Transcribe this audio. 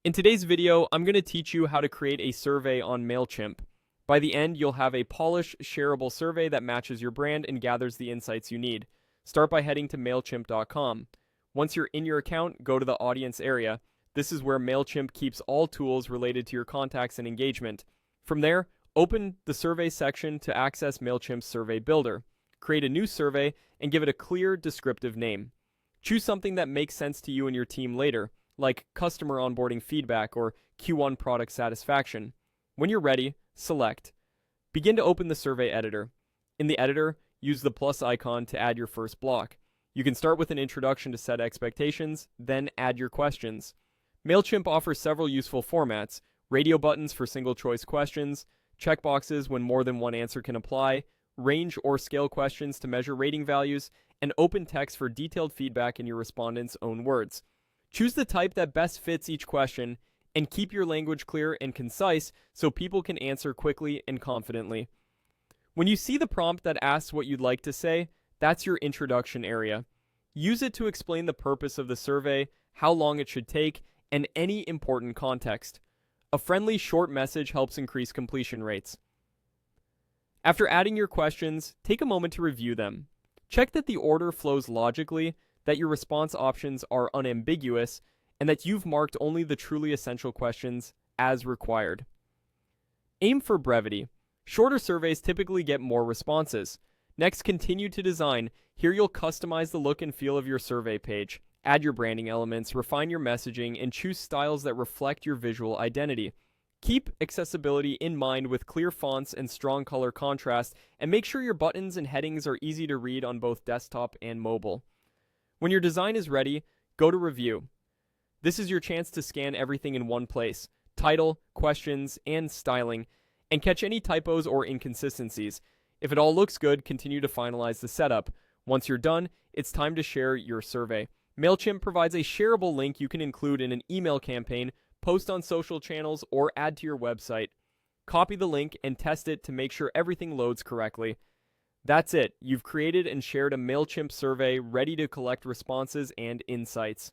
In today's video, I'm going to teach you how to create a survey on Mailchimp. By the end, you'll have a polished, shareable survey that matches your brand and gathers the insights you need. Start by heading to Mailchimp.com. Once you're in your account, go to the audience area. This is where Mailchimp keeps all tools related to your contacts and engagement. From there, open the survey section to access Mailchimp's survey builder. Create a new survey and give it a clear, descriptive name. Choose something that makes sense to you and your team later, like customer onboarding feedback or Q1 product satisfaction. When you're ready, select. Begin to open the survey editor. In the editor, use the plus icon to add your first block. You can start with an introduction to set expectations, then add your questions. Mailchimp offers several useful formats: radio buttons for single choice questions, checkboxes when more than one answer can apply, range or scale questions to measure rating values, and open text for detailed feedback in your respondent's own words. Choose the type that best fits each question, and keep your language clear and concise so people can answer quickly and confidently. When you see the prompt that asks what you'd like to say, that's your introduction area. Use it to explain the purpose of the survey, how long it should take, and any important context. A friendly, short message helps increase completion rates. After adding your questions, take a moment to review them. Check that the order flows logically, that your response options are unambiguous, and that you've marked only the truly essential questions as required. Aim for brevity. Shorter surveys typically get more responses. Next, continue to design. Here you'll customize the look and feel of your survey page. Add your branding elements, refine your messaging, and choose styles that reflect your visual identity. Keep accessibility in mind with clear fonts and strong color contrast, and make sure your buttons and headings are easy to read on both desktop and mobile. When your design is ready, go to Review. This is your chance to scan everything in one place: title, questions, and styling, and catch any typos or inconsistencies. If it all looks good, continue to finalize the setup. Once you're done, it's time to share your survey. Mailchimp provides a shareable link you can include in an email campaign, post on social channels, or add to your website. Copy the link and test it to make sure everything loads correctly. That's it. You've created and shared a Mailchimp survey ready to collect responses and insights.